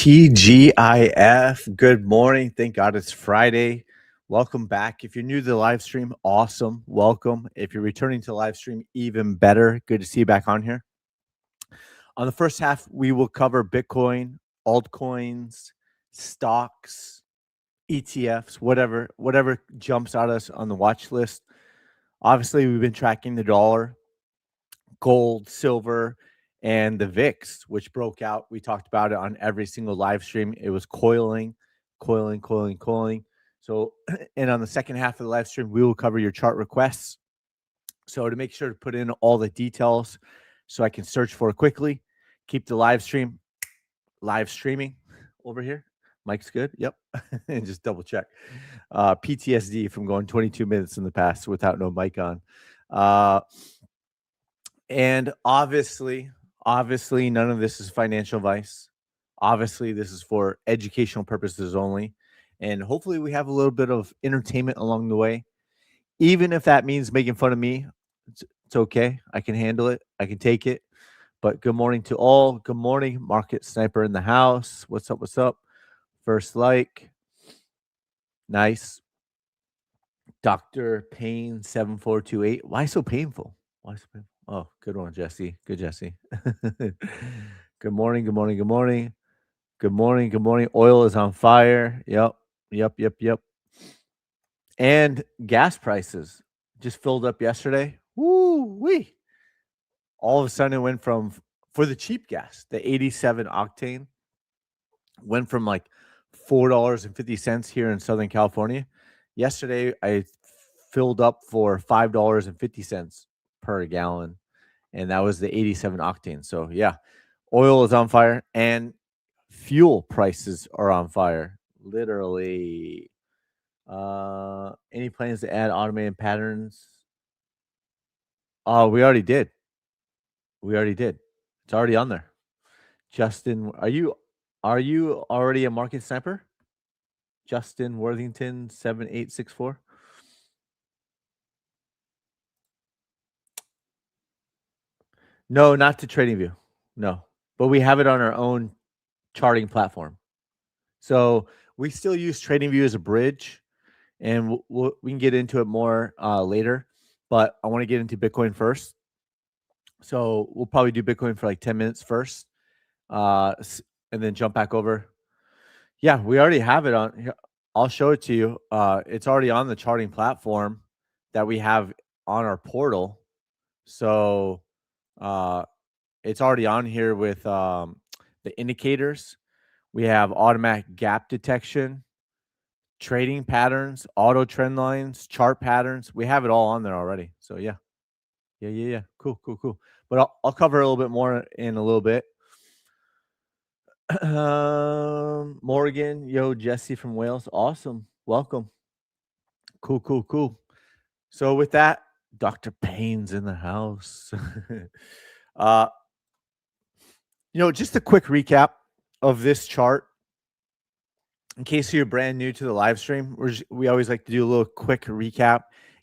TGIF, good morning. Thank God it's Friday. Welcome back. If you're new to the live stream, awesome. Welcome. If you're returning to the live stream, even better. Good to see you back on here. On the first half, we will cover Bitcoin, altcoins, stocks, ETFs, whatever jumps at us on the watch list. Obviously, we've been tracking the dollar, gold, silver, and the VIX, which broke out. We talked about it on every single live stream. It was coiling. So, and on the second half of the live stream, we will cover your chart requests. So to make sure to put in all the details so I can search for it quickly, keep the live streaming over here. Mike's good. Yep. And just double check. PTSD from going 22 minutes in the past without no mic on. And obviously, none of this is financial advice. Obviously, this is for educational purposes only. And hopefully we have a little bit of entertainment along the way. Even if that means making fun of me, it's okay. I can handle it. I can take it. But good morning to all. Good morning. Market Sniper in the house. What's up? What's up? First like. Nice. Dr. Payne 7428. Why so painful? Why so painful? Oh, good one, Jesse. Good, Jesse. Good morning. Good morning. Good morning. Good morning. Good morning. Oil is on fire. Yep. And gas prices just filled up yesterday. Woo-wee. All of a sudden it went from, for the cheap gas, the 87 octane, went from like $4.50 here in Southern California. Yesterday I filled up for $5.50 per gallon, and that was the 87 octane. So yeah, oil is on fire and fuel prices are on fire, literally. Any plans to add automated patterns? Oh, we already did. It's already on there. Justin, are you already a market sniper? Justin Worthington 7864. No, not to TradingView. No, but we have it on our own charting platform. So we still use TradingView as a bridge, and we can get into it more later. But I want to get into Bitcoin first. So we'll probably do Bitcoin for like 10 minutes first, and then jump back over. Yeah, we already have it on here. I'll show it to you. It's already on the charting platform that we have on our portal. So it's already on here with the indicators. We have automatic gap detection, trading patterns, auto trend lines, chart patterns. We have it all on there already. So yeah. Cool. But I'll cover a little bit more in a little bit. Morgan, yo, Jesse from Wales. Awesome. Welcome. Cool. So with that, Dr. Payne's in the house. Just a quick recap of this chart. In case you're brand new to the live stream, we always like to do a little quick recap,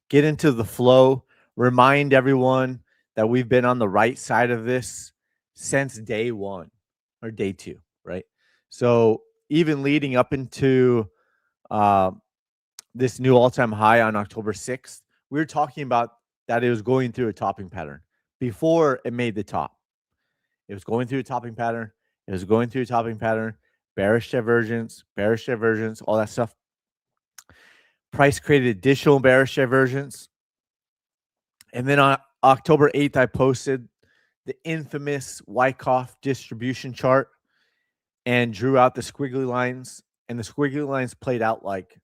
get into the flow, remind everyone that we've been on the right side of this since day one or day two, right? So even leading up into this new all-time high on October 6th, we were talking about that it was going through a topping pattern before it made the top. It was going through a topping pattern. Bearish divergence, all that stuff. Price created additional bearish divergence. And then on October 8th, I posted the infamous Wyckoff distribution chart and drew out the squiggly lines. And the squiggly lines played out like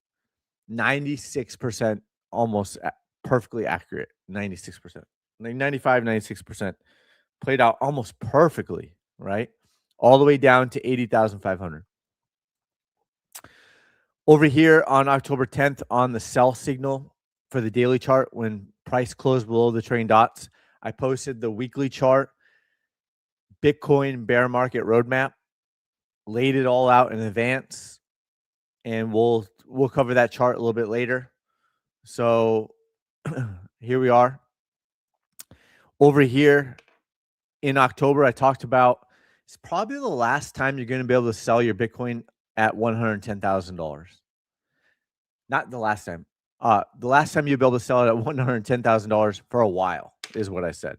96%, almost perfectly accurate. 96%, like 95, 96% played out almost perfectly, right? All the way down to 80,500. Over here on October 10th on the sell signal for the daily chart, when price closed below the trading dots, I posted the weekly chart, Bitcoin bear market roadmap, laid it all out in advance, and we'll cover that chart a little bit later. So here we are. Over here in October, I talked about It's probably the last time you're going to be able to sell your Bitcoin at $110,000. Not the last time. The last time you'll be able to sell it at $110,000 for a while is what I said.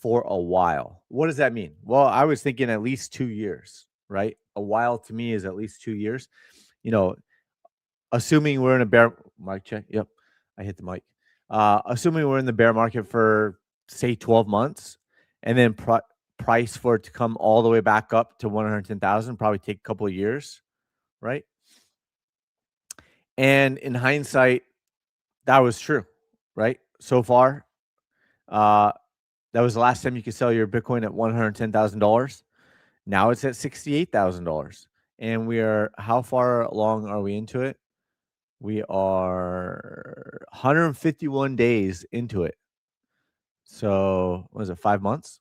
For a while. What does that mean? Well, I was thinking at least 2 years, right? A while to me is at least 2 years. You know, assuming we're in a bear mic check. Yep. I hit the mic. Assuming we're in the bear market for say 12 months and then price for it to come all the way back up to 110,000 probably take a couple of years, right? And in hindsight, that was true, right? So far, that was the last time you could sell your Bitcoin at $110,000. Now it's at $68,000. And we are, how far along are we into it? We are 151 days into it. So, what is it, 5 months?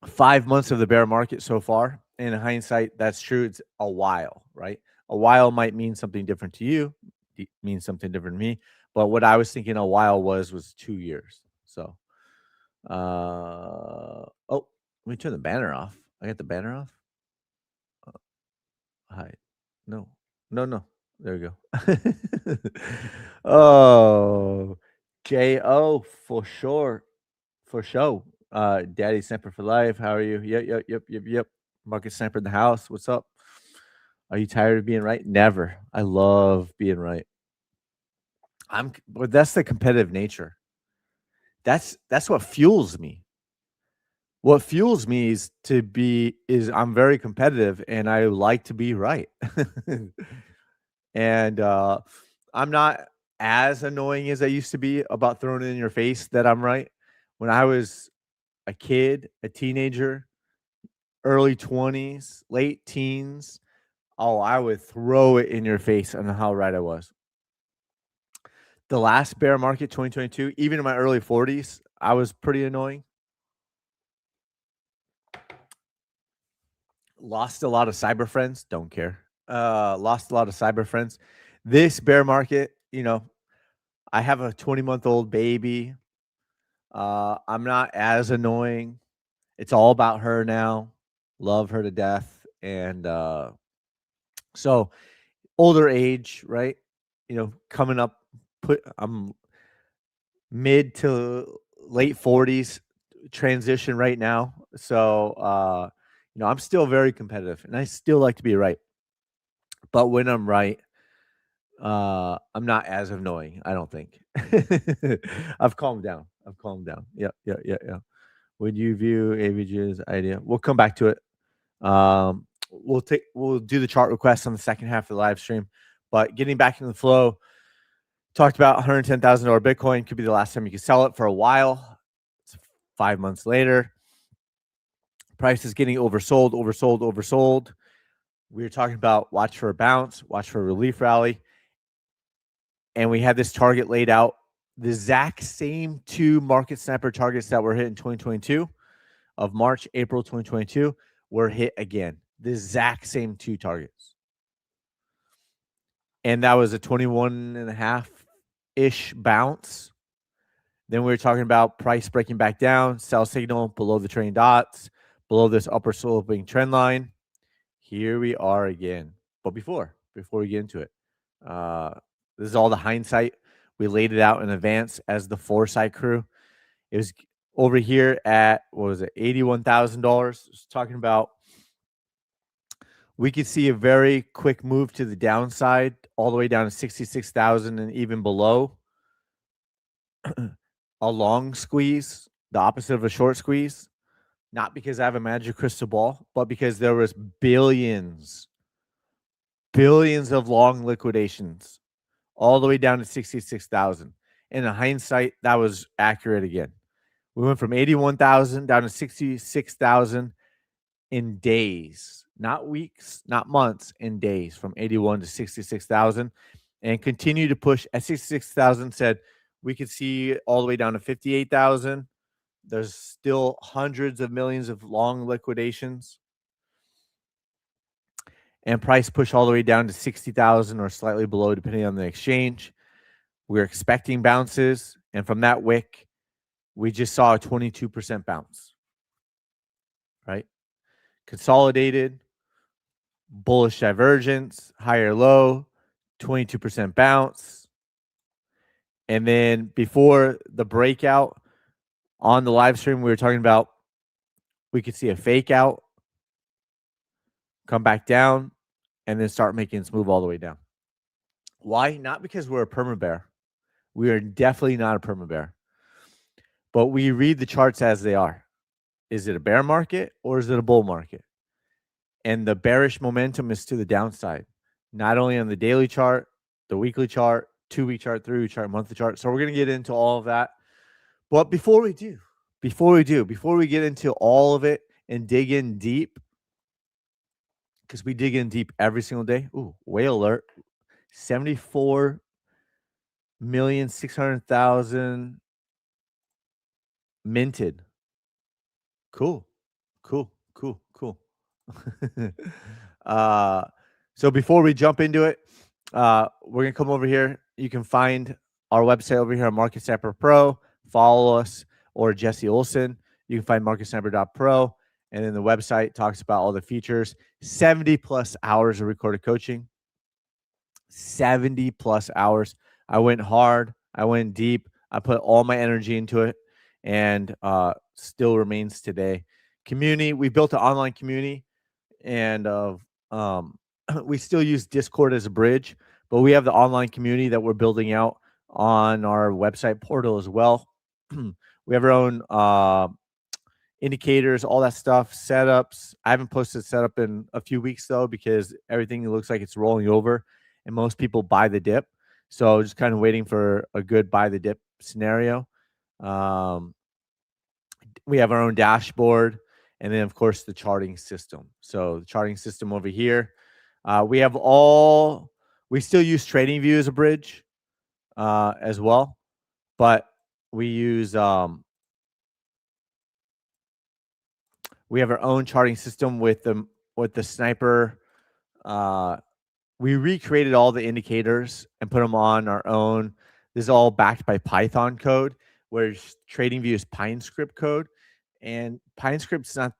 5 months of the bear market so far. In hindsight, that's true. It's a while, right? A while might mean something different to you, means something different to me. But what I was thinking a while was 2 years. So, oh, let me turn the banner off. I got the banner off. Hi. No. No. There we go. Oh, J.O. for sure. For sure. Daddy Sniper for life. How are you? Yep. Market Sniper in the house. What's up? Are you tired of being right? Never. I love being right. But that's the competitive nature. That's what fuels me. What fuels me is I'm very competitive and I like to be right. And I'm not as annoying as I used to be about throwing it in your face that I'm right. When I was a kid, a teenager, early 20s, late teens, oh, I would throw it in your face on how right I was. The last bear market, 2022, even in my early 40s, I was pretty annoying. Lost a lot of cyber friends, don't care. Lost a lot of cyber friends. This bear market, I have a 20-month-old baby. I'm not as annoying. It's all about her now. Love her to death. And so older age, right? Coming up, I'm mid to late 40s transition right now. So I'm still very competitive and I still like to be right. But when I'm right, I'm not as annoying, I don't think. I've calmed down. Yeah. Would you view AVG's idea? We'll come back to it. We'll do the chart requests on the second half of the live stream. But getting back into the flow, talked about $110,000 Bitcoin could be the last time you can sell it for a while. It's 5 months later. Price is getting oversold. We were talking about watch for a bounce, watch for a relief rally. And we had this target laid out, the exact same two market snapper targets that were hit in 2022 of March, April 2022 were hit again. The exact same two targets. And that was a 21.5-ish bounce. Then we were talking about price breaking back down, sell signal below the trailing dots, below this upper sloping trend line. Here we are again. But before we get into it, this is all the hindsight. We laid it out in advance as the foresight crew. It was over here at, what was it, $81,000. Talking about we could see a very quick move to the downside, all the way down to 66,000 and even below. A long squeeze, the opposite of a short squeeze. Not because I have a magic crystal ball, but because there was billions of long liquidations all the way down to 66,000. And in hindsight, that was accurate again. We went from 81,000 down to 66,000 in days, not weeks, not months, in days, from 81 to 66,000, and continue to push at 66,000. Said we could see all the way down to 58,000. There's still hundreds of millions of long liquidations. And price push all the way down to 60,000 or slightly below, depending on the exchange. We're expecting bounces. And from that wick, we just saw a 22% bounce. right? Consolidated, bullish divergence, higher low, 22% bounce. And then before the breakout on the live stream, we were talking about we could see a fake out, come back down, and then start making its move all the way down. Why? Not because we're a perma bear. We are definitely not a perma bear, but we read the charts as they are. Is it a bear market or is it a bull market? And the bearish momentum is to the downside, not only on the daily chart, the weekly chart, 2-week chart, 3-week chart, monthly chart. So we're going to get into all of that. But before we get into all of it and dig in deep, because we dig in deep every single day. Ooh, whale alert. 74,600,000 minted. Cool. uh, so before we jump into it, we're gonna come over here. You can find our website over here on Market Sniper Pro. Follow us or Jesse Olson. You can find marketsniper.pro, and then the website talks about all the features. 70 plus hours of recorded coaching. 70 plus hours. I went hard. I went deep. I put all my energy into it, and still remains today. Community. We built an online community, and we still use Discord as a bridge, but we have the online community that we're building out on our website portal as well. We have our own indicators, all that stuff, setups. I haven't posted setup in a few weeks though, because everything looks like it's rolling over and most people buy the dip. So just kind of waiting for a good buy the dip scenario. We have our own dashboard, and then of course the charting system. So the charting system over here, we still use TradingView as a bridge as well, but we use we have our own charting system with the sniper. We recreated all the indicators and put them on our own. This is all backed by Python code, whereas TradingView is PineScript code, and PineScript's not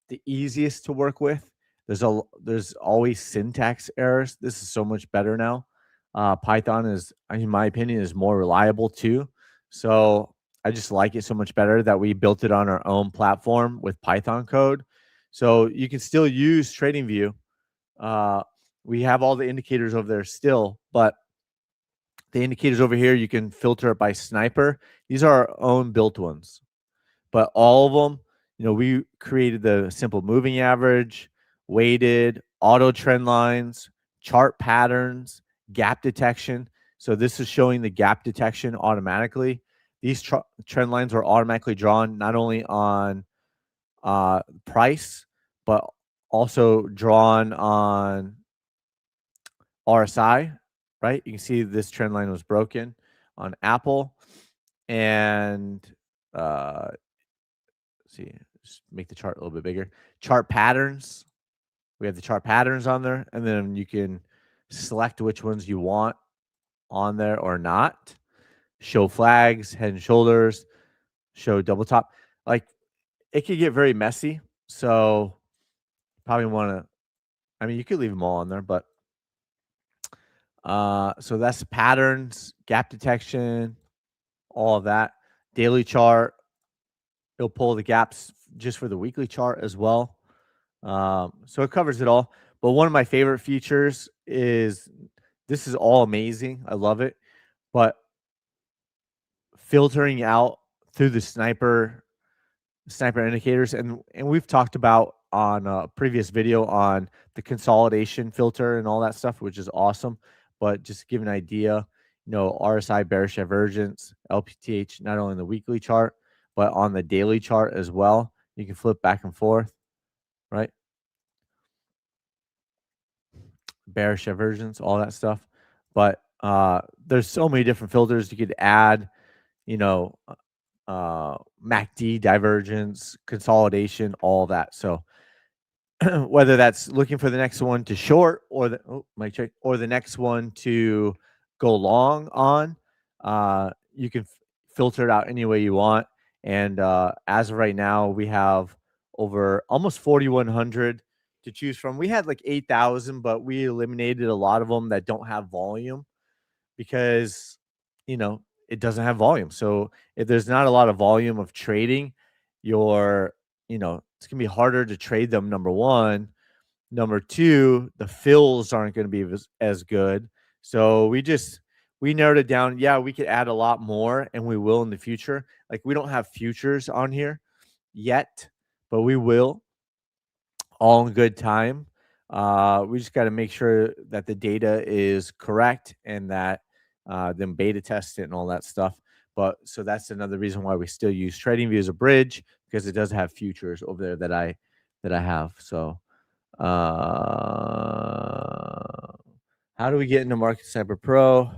the easiest to work with. There's always syntax errors. This is so much better now. Python is, in my opinion, is more reliable too. So I just like it so much better that we built it on our own platform with Python code. So you can still use TradingView. We have all the indicators over there still, but the indicators over here, you can filter it by sniper. These are our own built ones, but all of them, we created the simple moving average, weighted, auto trend lines, chart patterns, gap detection. So this is showing the gap detection automatically. These trend lines are automatically drawn not only on price, but also drawn on RSI, right? You can see this trend line was broken on Apple. And see, just make the chart a little bit bigger. Chart patterns. We have the chart patterns on there, and then you can select which ones you want on there or not. Show flags, head and shoulders, show double top. Like, it could get very messy. So probably want to, I mean, you could leave them all on there, but so that's patterns, gap detection, all of that. Daily chart, it'll pull the gaps just for the weekly chart as well. So it covers it all. But one of my favorite features is, this is all amazing. I love it. But filtering out through the sniper indicators, and we've talked about on a previous video on the consolidation filter and all that stuff, which is awesome. But just to give an idea, RSI bearish divergence, LPTH, not only in the weekly chart, but on the daily chart as well. You can flip back and forth, right? Bearish divergence, all that stuff. But there's so many different filters you could add, MACD divergence, consolidation, all that. So whether that's looking for the next one to short or the next one to go long on, you can filter it out any way you want. And as of right now, we have over almost 4,100 to choose from. We had like 8,000, but we eliminated a lot of them that don't have volume because, you know, it doesn't have volume. So if there's not a lot of volume of trading, you're, it's gonna be harder to trade them, number one. Number two, the fills aren't gonna be as good. So we narrowed it down. Yeah, we could add a lot more, and we will in the future. Like, we don't have futures on here yet, but we will, all in good time. We just got to make sure that the data is correct and that then beta test it and all that stuff. But so that's another reason why we still use TradingView as a bridge, because it does have futures over there that I have. So how do we get into Market Cyber Pro?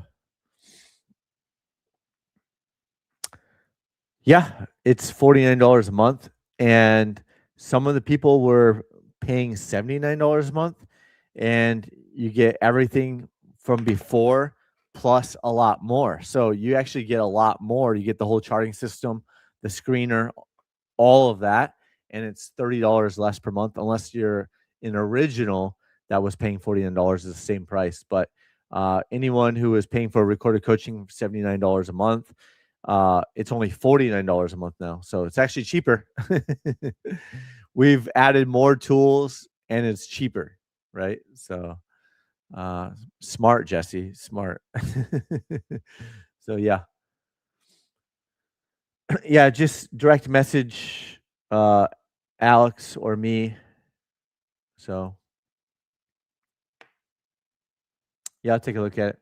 Yeah, it's $49 a month, and some of the people were paying $79 a month, and you get everything from before plus a lot more. So you actually get a lot more. You get the whole charting system, the screener, all of that, and it's $30 less per month, unless you're an original that was paying $49 is the same price. But anyone who is paying for recorded coaching for $79 a month, it's only $49 a month now, so it's actually cheaper. We've added more tools and it's cheaper, right? So smart, Jesse, smart. So yeah. Yeah, just direct message Alex or me. So yeah, I'll take a look at it.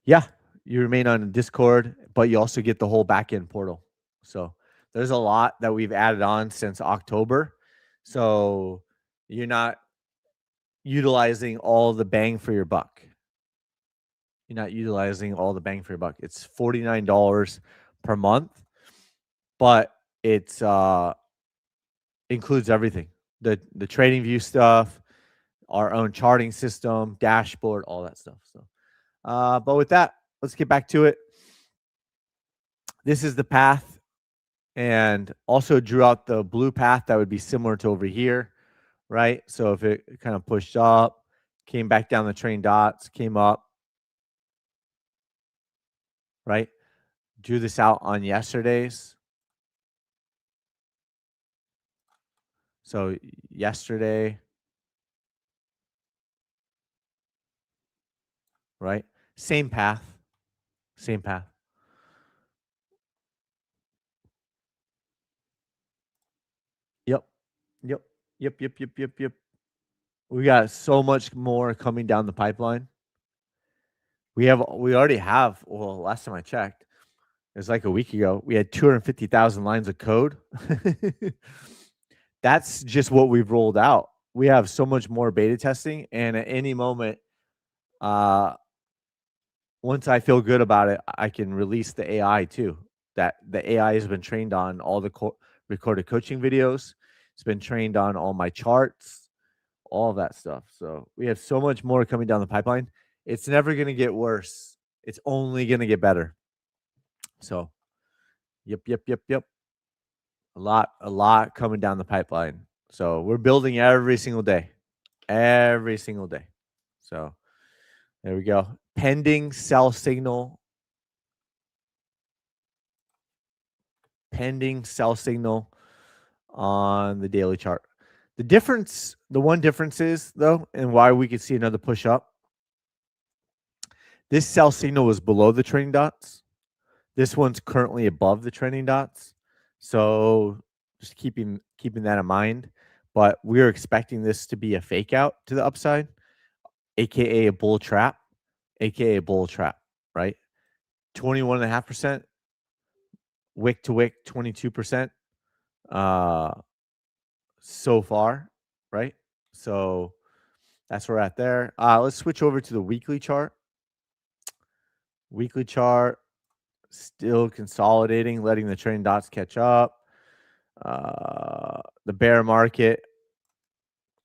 Yeah, you remain on Discord, but you also get the whole backend portal. So there's a lot that we've added on since October. So you're not utilizing all the bang for your buck. You're not utilizing all the bang for your buck. It's $49 per month, but it's includes everything. The trading view stuff, our own charting system, dashboard, all that stuff. So but with that, let's get back to it. This is the path, and also drew out the blue path that would be similar to over here, right? So if it kind of pushed up, came back down the train dots, came up, right? Drew this out on yesterday's. So yesterday, right? Same path, same path. Yep, yep, yep, yep, yep, yep, yep. We got so much more coming down the pipeline. We already have, well, last time I checked, it was like a week ago, we had 250,000 lines of code. That's just what we've rolled out. We have so much more beta testing, and at any moment, once I feel good about it, I can release the AI too. That the AI has been trained on all the recorded coaching videos. It's been trained on all my charts, all of that stuff. So we have so much more coming down the pipeline. It's never going to get worse. It's only going to get better. So, yep, yep, yep, yep. A lot coming down the pipeline. So we're building every single day, every single day. So there we go. Pending sell signal. Pending sell signal on the daily chart. The one difference is, though, and why we could see another push up, this sell signal was below the trending dots. This one's currently above the trending dots. So just keeping that in mind. But we're expecting this to be a fake out to the upside, aka a bull trap, aka a bull trap, right? 21.5%, wick to wick, 22%. So far, right? So that's where we're at there. Let's switch over to the weekly chart. Weekly chart, still consolidating, letting the trending dots catch up. The bear market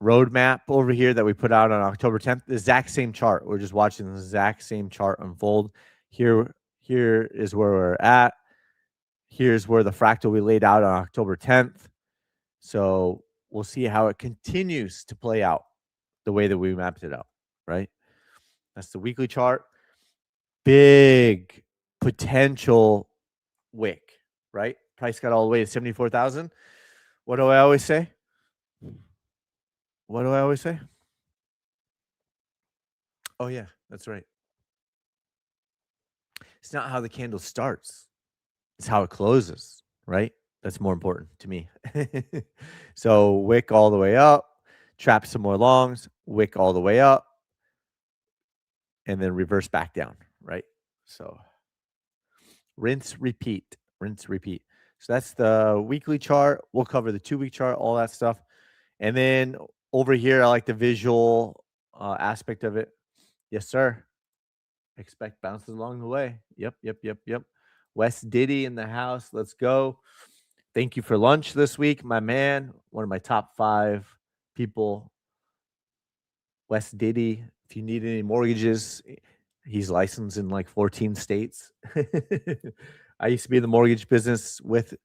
roadmap over here that we put out on October 10th, the exact same chart. We're just watching the exact same chart unfold. Here is where we're at. Here's where the fractal we laid out on October 10th. So we'll see how it continues to play out the way that we mapped it out, right? That's the weekly chart. Big potential wick, right? Price got all the way to 74,000. What do I always say? What do I always say? Oh, yeah, that's right. It's not how the candle starts, it's how it closes, right? That's more important to me. So, wick all the way up, trap some more longs, wick all the way up, and then reverse back down, right? So, rinse, repeat, rinse, repeat. So, that's the weekly chart. We'll cover the 2-week chart, all that stuff. And then over here, I like the visual aspect of it. Yes, sir. Expect bounces along the way. Yep. Wes Diddy in the house. Let's go. Thank you for lunch this week, my man. One of my top 5 people. Wes Diddy. If you need any mortgages, he's licensed in like 14 states. I used to be in the mortgage business with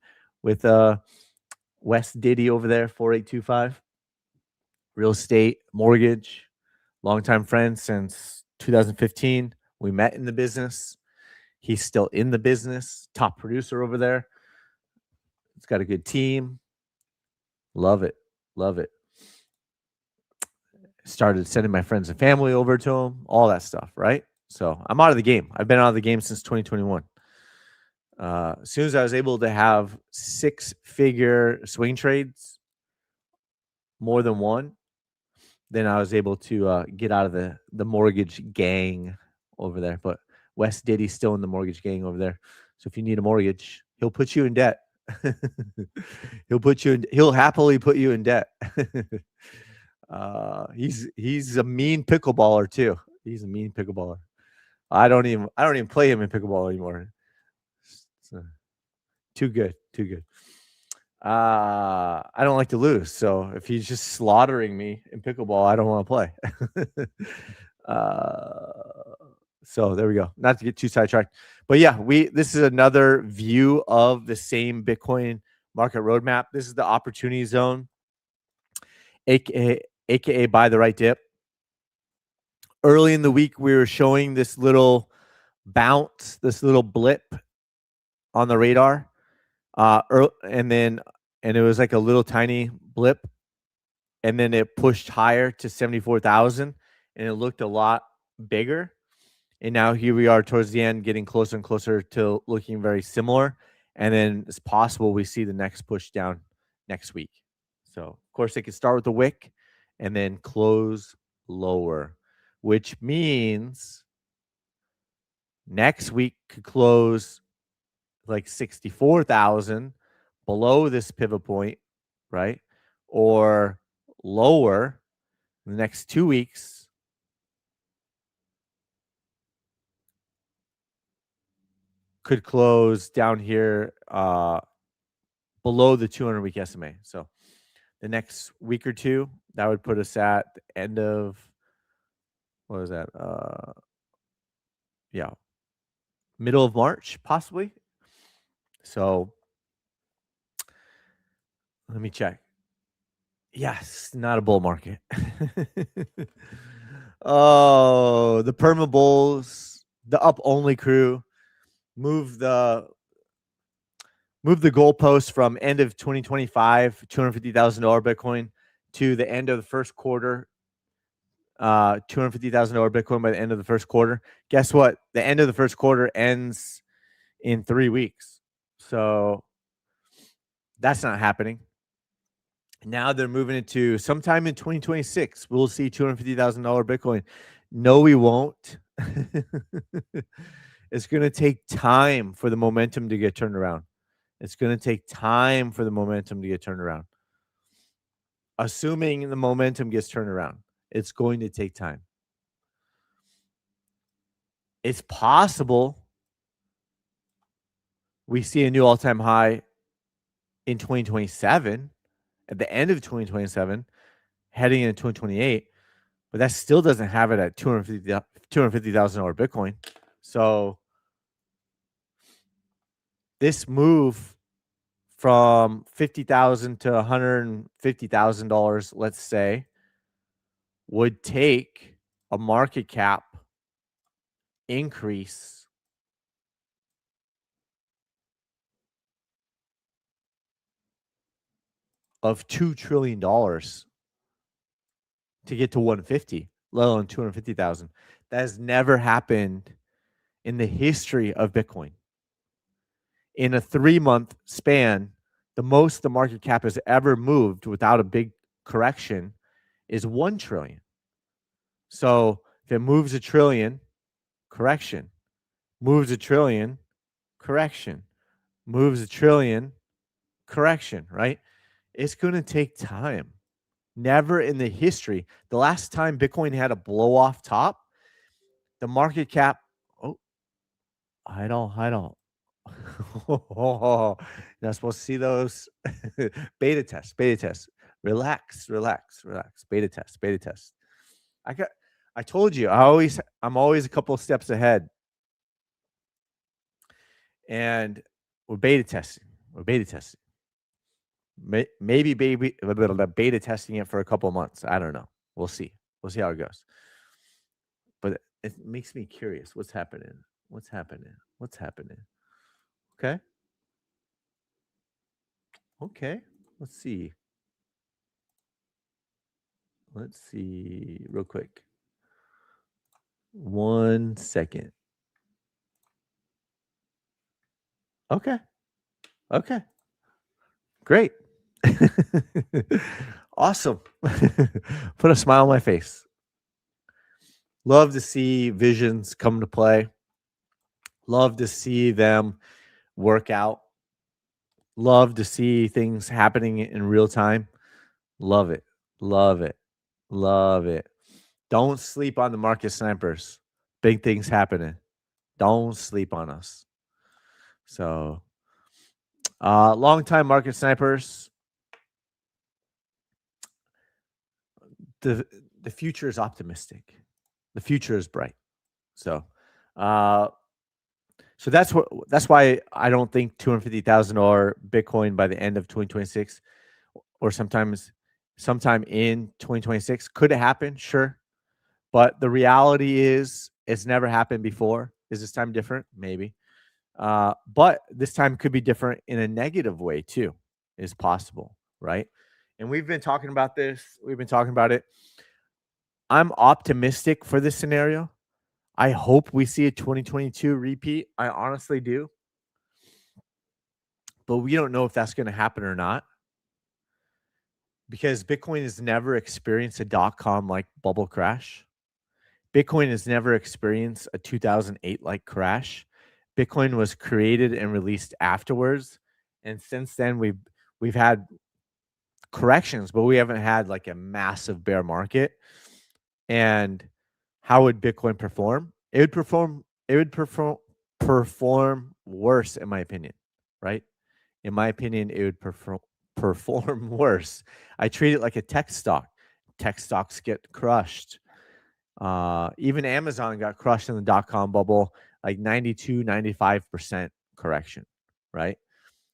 Wes Diddy over there, 4825. Real estate, mortgage, longtime friend since 2015. We met in the business. He's still in the business, top producer over there. He's got a good team. Love it. Love it. Started sending my friends and family over to him, all that stuff, right? So I'm out of the game. I've been out of the game since 2021. As soon as I was able to have 6-figure swing trades, more than one, then I was able to get out of the mortgage gang over there. But Wes Diddy's still in the mortgage gang over there. So if you need a mortgage, he'll put you in debt. He'll happily put you in debt. He's a mean pickleballer too. He's a mean pickleballer. I don't even play him in pickleball anymore. So, too good. I don't like to lose. So if he's just slaughtering me in pickleball, I don't want to play. So there we go. Not to get too sidetracked, but yeah, this is another view of the same Bitcoin market roadmap. This is the opportunity zone, aka buy the right dip. Early in the week, we were showing this little bounce, this little blip on the radar, and it was like a little tiny blip, and then it pushed higher to 74,000, and it looked a lot bigger. And now here we are towards the end, getting closer and closer to looking very similar. And then it's possible we see the next push down next week. So, of course, it could start with the wick and then close lower, which means next week could close like 64,000 below this pivot point, right? Or lower in the next 2 weeks. Could close down here below the 200-week SMA. So the next week or two, that would put us at the end of, what is that? Yeah, middle of March, possibly. So let me check. Yes, not a bull market. Oh, the perma bulls, the up only crew, move the goalpost from end of 2025, $250,000 Bitcoin, to the end of the first quarter, $250,000 Bitcoin by the end of the first quarter. Guess what? The end of the first quarter ends in 3 weeks. So that's not happening. Now they're moving into sometime in 2026. We'll see $250,000 Bitcoin. No, we won't. It's going to take time for the momentum to get turned around. It's going to take time for the momentum to get turned around. Assuming the momentum gets turned around, it's going to take time. It's possible we see a new all-time high in 2027, at the end of 2027, heading into 2028, but that still doesn't have it at $250,000 Bitcoin. So This move from $50,000 to $150,000, let's say, would take a market cap increase of $2 trillion to get to 150, let alone 250,000. That has never happened in the history of Bitcoin. In a 3-month span, the most the market cap has ever moved without a big correction is 1 trillion. So if it moves a trillion, correction. Moves a trillion, correction. Moves a trillion, correction, right? It's going to take time. Never in the history. The last time Bitcoin had a blow off top, the market cap. Oh, hide all. You're not supposed to see those. Beta test. Relax. Beta test. I told you, I'm always a couple of steps ahead. And we're beta testing. Maybe beta testing it for a couple of months. I don't know. We'll see how it goes. But it makes me curious. What's happening? Okay. Let's see real quick. 1 second. Okay. Great. Awesome. Put a smile on my face. Love to see visions come to play. Love to see them work out. Love to see things happening in real time. Love it. Don't sleep on the market snipers. Big things happening. Don't sleep on us. So, long-time market snipers. The future is optimistic. The future is bright. So, so that's why I don't think $250,000 Bitcoin by the end of 2026, or sometime in 2026. Could it happen? Sure. But the reality is it's never happened before. Is this time different? Maybe. But this time could be different in a negative way too. Is possible, right? And we've been talking about this. We've been talking about it. I'm optimistic for this scenario. I hope we see a 2022 repeat. I honestly do. But we don't know if that's going to happen or not, because Bitcoin has never experienced a dot-com like bubble crash. Bitcoin has never experienced a 2008 like crash. Bitcoin was created and released afterwards, and since then we've had corrections, but we haven't had like a massive bear market. And how would Bitcoin perform? It would perform worse, in my opinion, right? In my opinion, it would perform worse. I treat it like a tech stock. Tech stocks get crushed. Even Amazon got crushed in the dot-com bubble, like 92, 95% correction, right?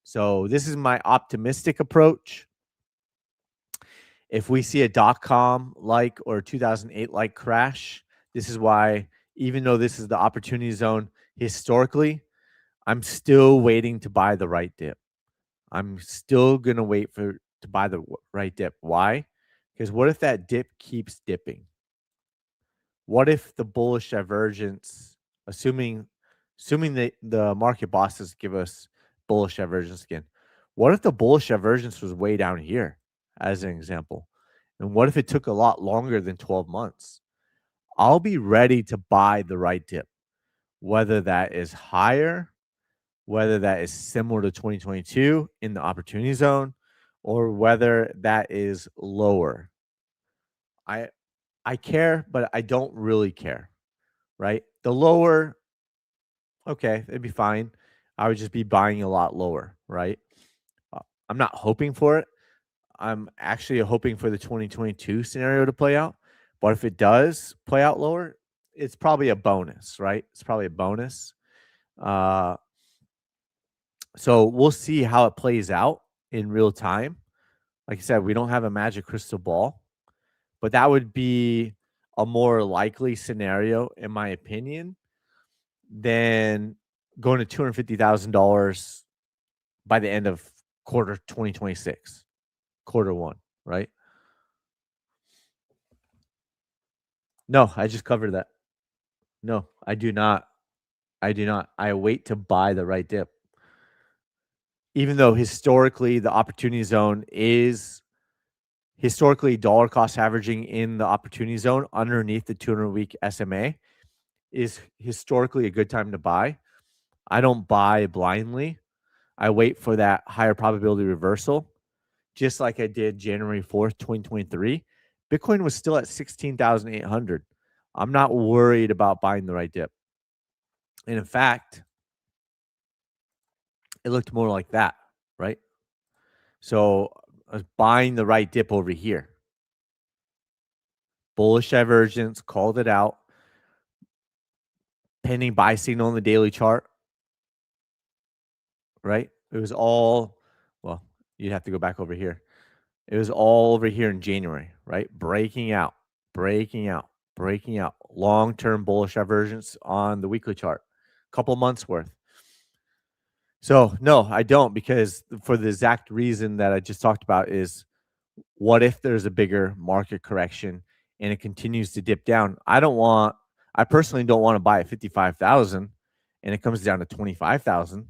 So this is my optimistic approach. If we see a dot-com like or 2008 like crash, this is why, even though this is the opportunity zone historically, I'm still waiting to buy the right dip. I'm still going to wait to buy the right dip. Why? Because what if that dip keeps dipping? What if the bullish divergence, assuming that the market bosses give us bullish divergence again, what if the bullish divergence was way down here, as an example? And what if it took a lot longer than 12 months? I'll be ready to buy the right dip, whether that is higher, whether that is similar to 2022 in the opportunity zone, or whether that is lower. I care, but I don't really care, right? The lower, okay, it'd be fine. I would just be buying a lot lower, right? I'm not hoping for it. I'm actually hoping for the 2022 scenario to play out. But if it does play out lower, it's probably a bonus, right? It's probably a bonus. So we'll see how it plays out in real time. Like I said, we don't have a magic crystal ball, but that would be a more likely scenario, in my opinion, than going to $250,000 by the end of quarter 2026, quarter one, right? No, I just covered that. No, I do not. I do not. I wait to buy the right dip. Even though historically the opportunity zone is historically dollar cost averaging in the opportunity zone underneath the 200-week SMA is historically a good time to buy. I don't buy blindly. I wait for that higher probability reversal, just like I did January 4th, 2023. Bitcoin was still at 16,800. I'm not worried about buying the right dip. And in fact, it looked more like that, right? So I was buying the right dip over here. Bullish divergence, called it out. Pending buy signal in the daily chart, right? It was all, well, you'd have to go back over here. It was all over here in January, right? Breaking out, breaking out, breaking out. Long-term bullish divergence on the weekly chart. Couple months worth. So no, I don't, because for the exact reason that I just talked about is, what if there's a bigger market correction and it continues to dip down? I personally don't want to buy at 55,000 and it comes down to 25,000.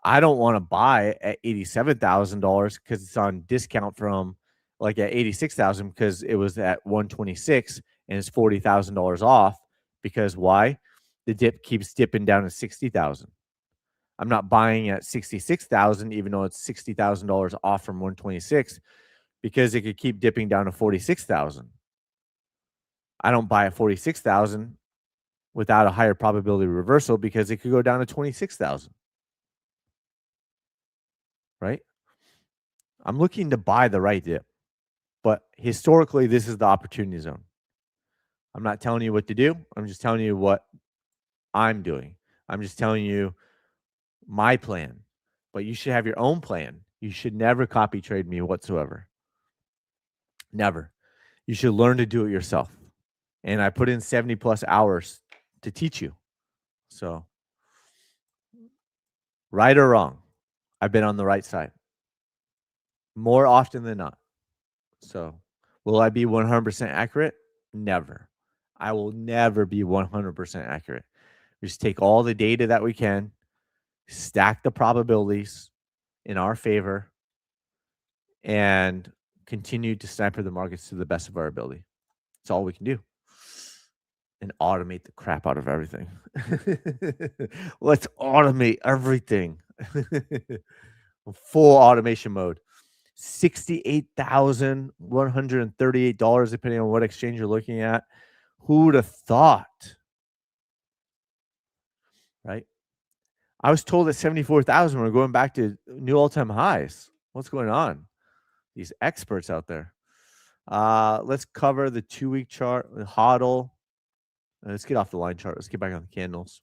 I don't want to buy at $87,000 because it's on discount from, like, at 86,000 because it was at 126 and it's $40,000 off. Because why? The dip keeps dipping down to 60,000. I'm not buying at 66,000, even though it's $60,000 off from 126, because it could keep dipping down to 46,000. I don't buy at 46,000 without a higher probability reversal because it could go down to 26,000. Right? I'm looking to buy the right dip. But historically, this is the opportunity zone. I'm not telling you what to do. I'm just telling you what I'm doing. I'm just telling you my plan. But you should have your own plan. You should never copy trade me whatsoever. Never. You should learn to do it yourself. And I put in 70 plus hours to teach you. So, right or wrong, I've been on the right side more often than not. So, will I be 100% accurate? Never. I will never be 100% accurate. We just take all the data that we can, stack the probabilities in our favor, and continue to sniper the markets to the best of our ability. That's all we can do. And automate the crap out of everything. Let's automate everything. Full automation mode. $68,138, depending on what exchange you're looking at. Who would have thought? Right? I was told at 74,000 we're going back to new all-time highs. What's going on? These experts out there. Let's cover the 2-week chart, the HODL. Let's get off the line chart. Let's get back on the candles.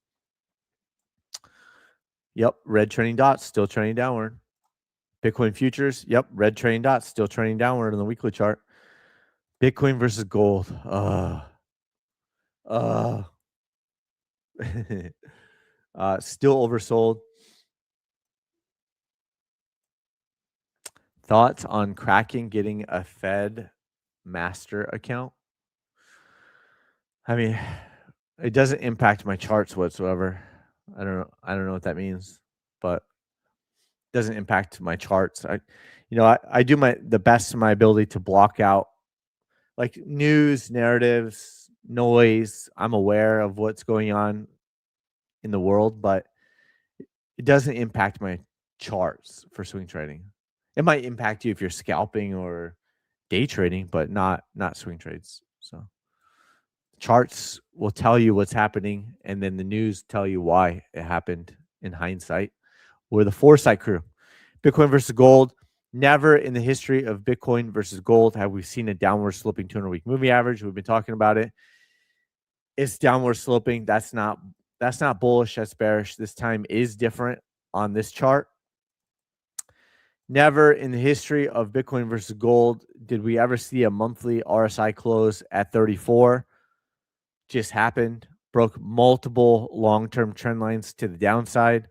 Yep, red trending dots, still trending downward. Bitcoin futures, yep, red trending dots, still trending downward on the weekly chart. Bitcoin versus gold. Still oversold. Thoughts on Kraken getting a Fed master account? I mean, it doesn't impact my charts whatsoever. I don't know what that means, but it doesn't impact my charts. I do the best of my ability to block out, like, news, narratives, noise. I'm aware of what's going on in the world, but it doesn't impact my charts for swing trading. It might impact you if you're scalping or day trading, but not swing trades. So charts will tell you what's happening, and then the news tell you why it happened in hindsight. We're the foresight crew. Bitcoin versus gold. Never in the history of Bitcoin versus gold have we seen a downward sloping 200-week moving average. We've been talking about it. It's downward sloping. That's not bullish. That's bearish. This time is different. on this chart. Never in the history of Bitcoin versus gold did we ever see a monthly RSI close at 34. Just happened. Broke multiple long-term trend lines to the downside.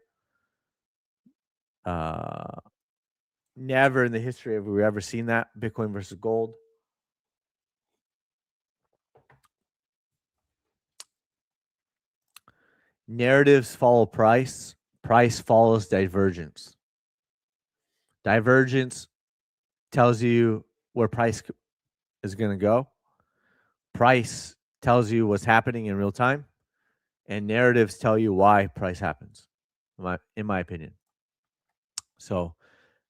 Never in the history have we ever seen that, Bitcoin versus gold. Narratives follow price. Price follows divergence. Divergence tells you where price is going to go. Price tells you what's happening in real time. And narratives tell you why price happens, in my opinion. So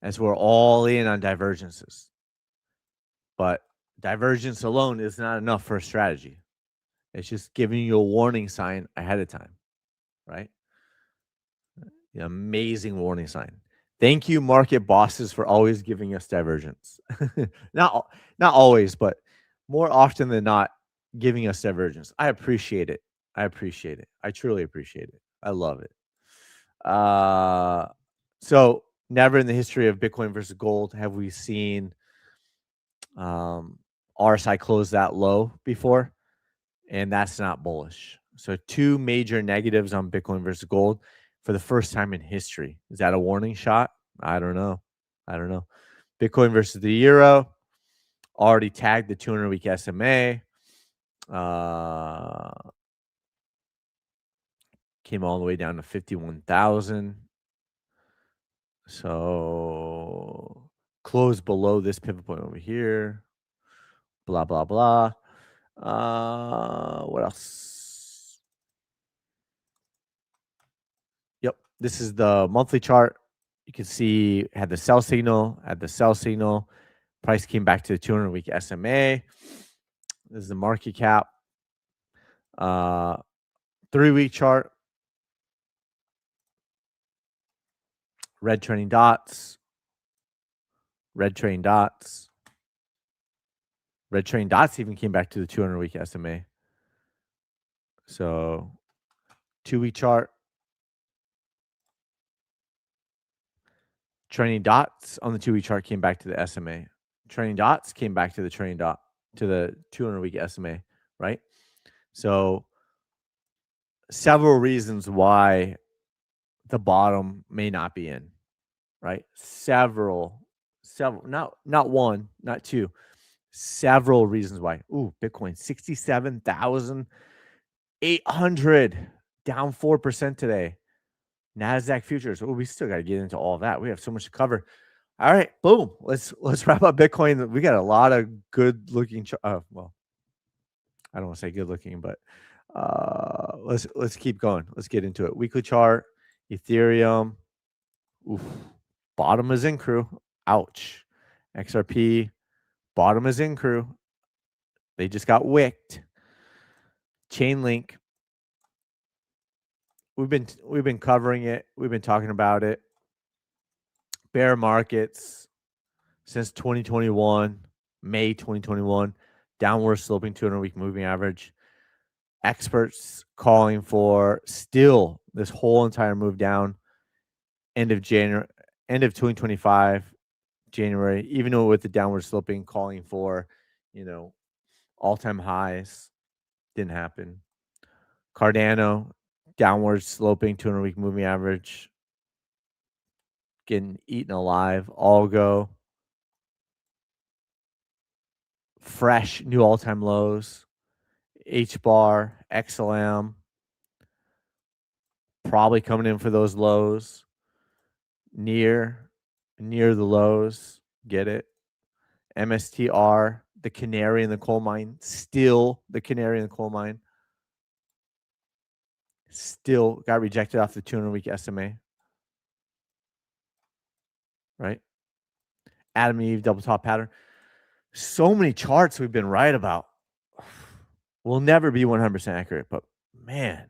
as we're all in on divergences. But divergence alone is not enough for a strategy. It's just giving you a warning sign ahead of time, right? An amazing warning sign. Thank you, market bosses, for always giving us divergence. not always, but more often than not, giving us divergence. I appreciate it. I appreciate it. I truly appreciate it. I love it. So never in the history of Bitcoin versus gold have we seen RSI close that low before, and that's not bullish. So two major negatives on Bitcoin versus gold for the first time in history. Is that a warning shot? I don't know. Bitcoin versus the euro already tagged the 200-week SMA. Came all the way down to 51,000. So closed below this pivot point over here. Blah, blah, blah. What else? Yep. This is the monthly chart. You can see had the sell signal, Price came back to the 200-week SMA. This is the market cap. 3-week chart. Red trailing dots. Red trailing dots even came back to the 200-week SMA. So 2-week chart. Trailing dots on the 2-week chart came back to the SMA. Trailing dots came back to the to the 200-week SMA, right? So several reasons why the bottom may not be in, right? Several, not one, not two, several reasons why. Ooh, Bitcoin 67,800, down 4% today. NASDAQ futures. Oh, we still got to get into all of that. We have so much to cover. All right, boom. Let's wrap up Bitcoin. We got a lot of good looking. Well, I don't want to say good looking, but let's keep going. Let's get into it. Weekly chart, Ethereum. Oof. Bottom is in, crew. Ouch. XRP. Bottom is in, crew. They just got wicked. Chainlink. We've been covering it. We've been talking about it. Bear markets since 2021, May 2021, downward sloping 200-week moving average. Experts calling for still this whole entire move down end of 2025, January, even though with the downward sloping, calling for, all-time highs. Didn't happen. Cardano, downward sloping 200-week moving average, getting eaten alive. Algo, fresh new all-time lows. HBAR, XLM, probably coming in for those lows. Near the lows. Get it? MSTR, the canary in the coal mine. Still the canary in the coal mine. Still got rejected off the 200-week SMA. Right? Adam and Eve double top pattern. So many charts we've been right about. We'll never be 100% accurate, but man,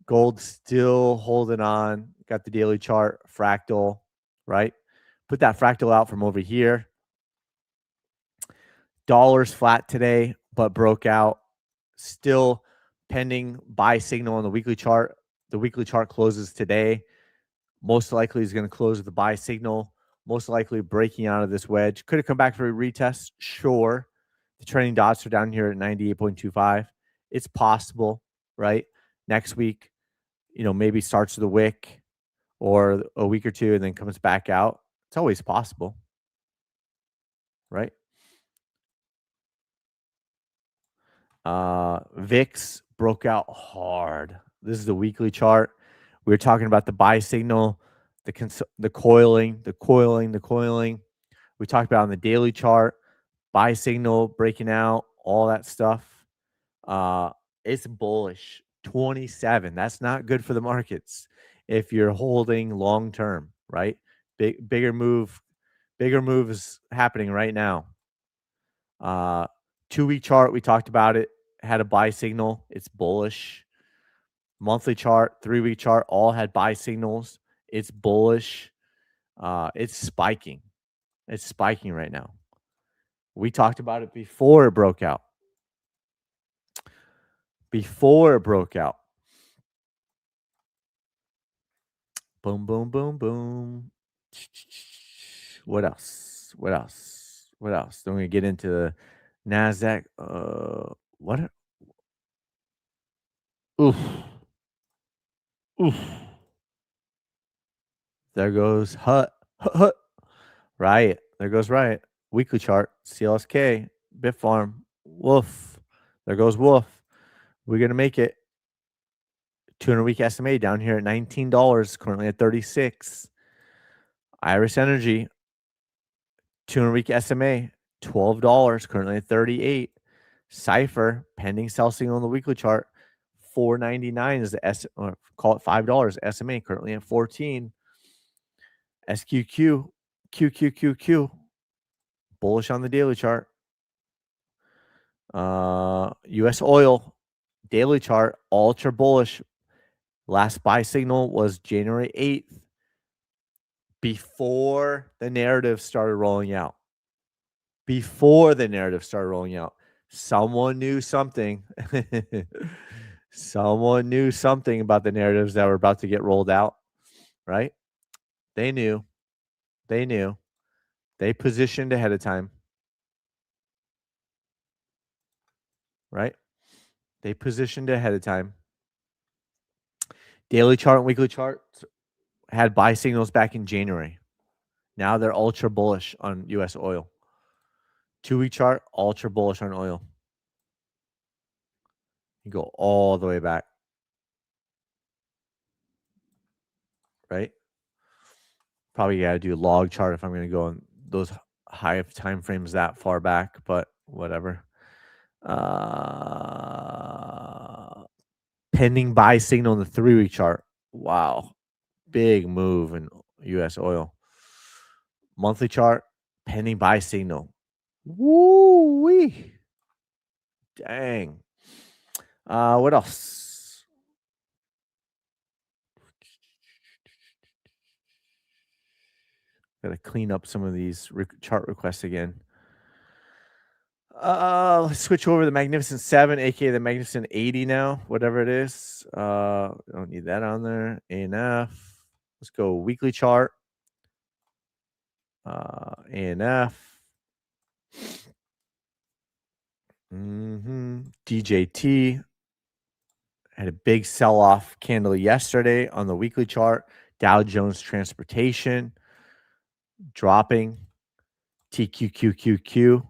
gold still holding on. Got the daily chart, fractal, right? Put that fractal out from over here. Dollar's flat today, but broke out. Still pending buy signal on the weekly chart. The weekly chart closes today. Most likely is going to close with a buy signal. Most likely breaking out of this wedge. Could it come back for a retest? Sure. The trending dots are down here at 98.25. It's possible, right? Next week, maybe starts with a wick or a week or two and then comes back out. It's always possible, right? VIX broke out hard. This is the weekly chart. We were talking about the buy signal, the coiling. We talked about on the daily chart, buy signal breaking out, all that stuff. It's bullish. 27. That's not good for the markets if you're holding long term, right? Bigger move is happening right now. 2-week chart, we talked about it, had a buy signal. It's bullish. Monthly chart, 3-week chart, all had buy signals. It's bullish. It's spiking. It's spiking right now. We talked about it before it broke out. Boom, boom, boom, boom. What else? Then we're going to get into the NASDAQ. What? Oof. There goes Hut. Riot. There goes Riot. Weekly chart. CLSK. Bitfarm. Wolf. There goes Wolf. We're going to make it. 200-week SMA down here at $19, currently at $36. Iris Energy, 200-week SMA, $12, currently at $38. Cypher, pending sell signal on the weekly chart, $4.99 is the or call it $5 SMA, currently at $14. SQQ, QQQQ, bullish on the daily chart. US oil, daily chart, ultra bullish. Last buy signal was January 8th, before the narrative started rolling out. Someone knew something. Someone knew something about the narratives that were about to get rolled out, right? They knew. They positioned ahead of time, right? They positioned ahead of time. Daily chart and weekly chart had buy signals back in January. Now they're ultra bullish on US oil. 2-week chart, ultra bullish on oil. You go all the way back, right? Probably got to do a log chart if I'm going to go on those high time frames that far back, but whatever. Pending buy signal in the 3-week chart. Wow. Big move in US oil. Monthly chart, pending buy signal. Woo-wee. Dang. What else? Gotta clean up some of these chart requests again. Let's switch over to the Magnificent 7, aka the Magnificent 80 now, whatever it is. Don't need that on there. ANF. Let's go weekly chart. ANF. DJT had a big sell-off candle yesterday on the weekly chart. Dow Jones Transportation dropping. TQQQQ.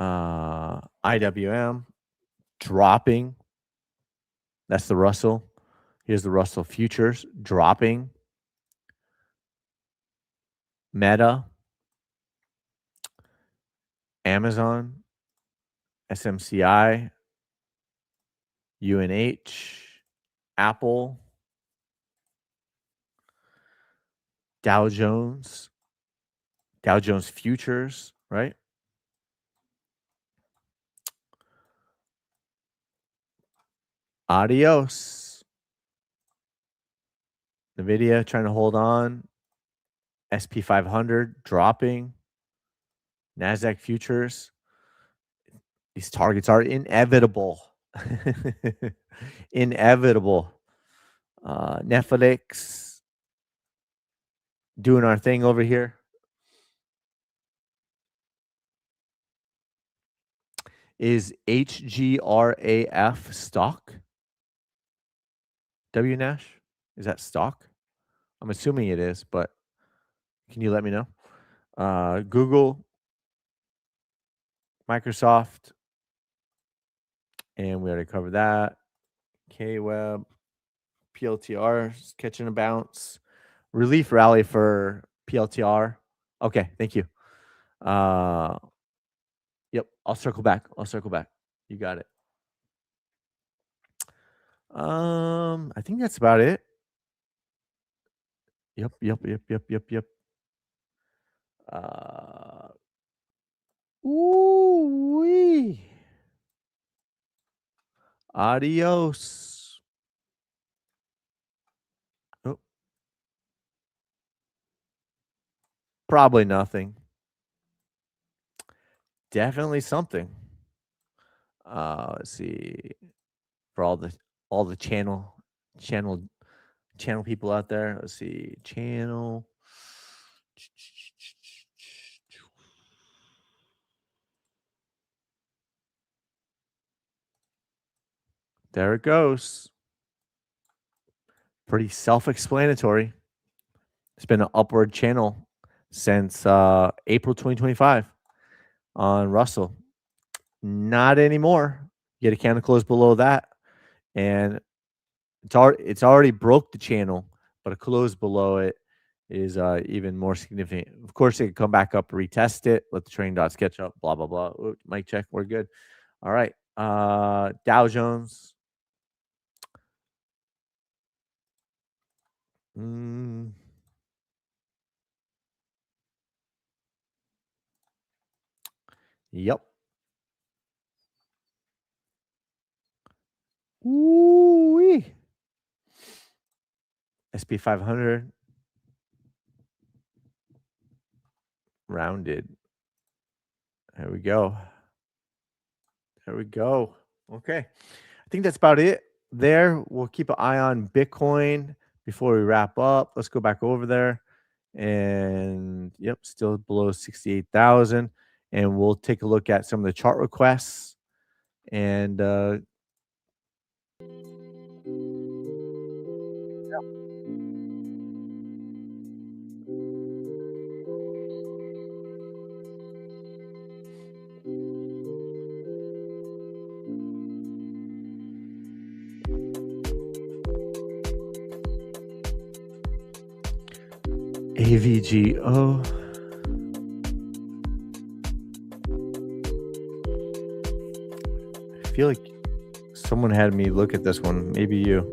IWM dropping. That's the Russell. Here's the Russell futures dropping. Meta, Amazon, SMCI, UNH, Apple, Dow Jones futures, right? Adios. NVIDIA trying to hold on. SP 500 dropping. NASDAQ futures. These targets are inevitable. Inevitable. Netflix doing our thing over here. Is HGRAF stock? W Nash? Is that stock? I'm assuming it is, but can you let me know? Google, Microsoft, and we already covered that. K-Web, PLTR is catching a bounce. Relief rally for PLTR. Okay, thank you. Yep, I'll circle back. You got it. I think that's about it. Yep. Ooh-wee. Adios. Oh, probably nothing. Definitely something. Let's see. For all the channel people out there. Let's see. Channel. There it goes. Pretty self-explanatory. It's been an upward channel since April 2025 on Russell. Not anymore. You get a candle close below that, and it's already broke the channel, but a close below it is even more significant. Of course, it could come back up, retest it, let the trailing dots catch up, blah blah blah. Ooh, mic check, we're good. All right, Dow Jones. Yep. Ooh. SP 500 rounded. There we go. Okay. I think that's about it there. We'll keep an eye on Bitcoin before we wrap up. Let's go back over there. And yep, still below 68,000. And we'll take a look at some of the chart requests. And AVGO. I feel like someone had me look at this one. Maybe you.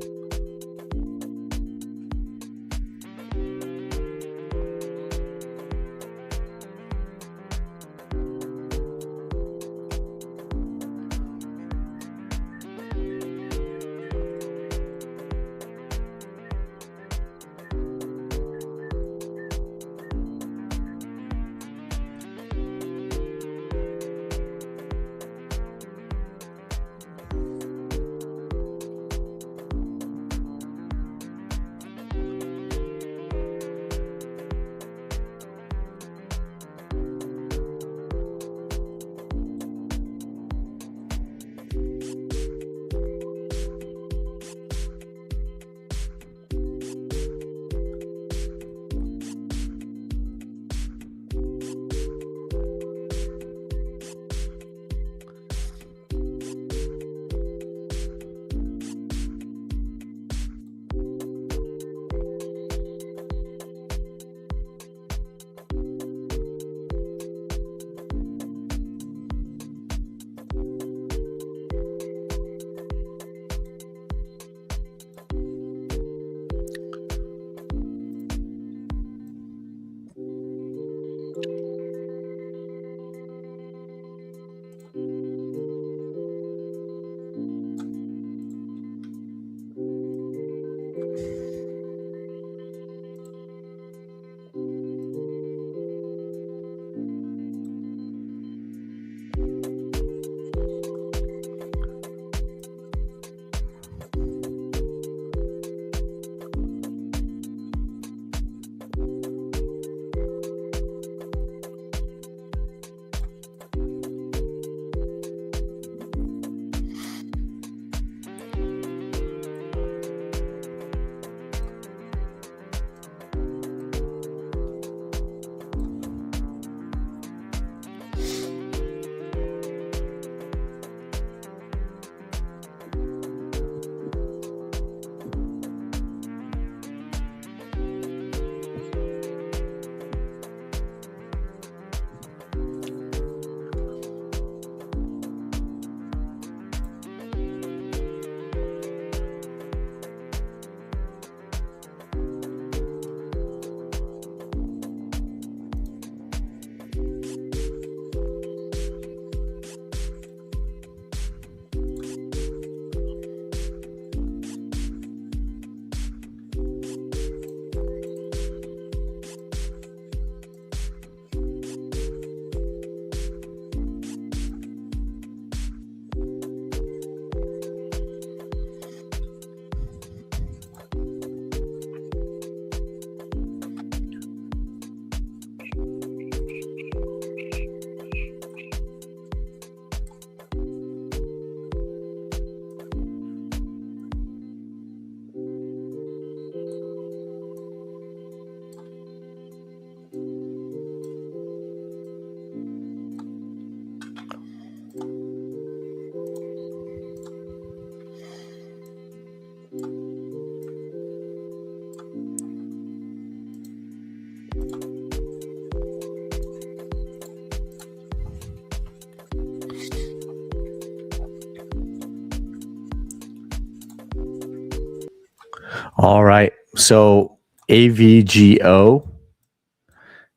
All right. So AVGO,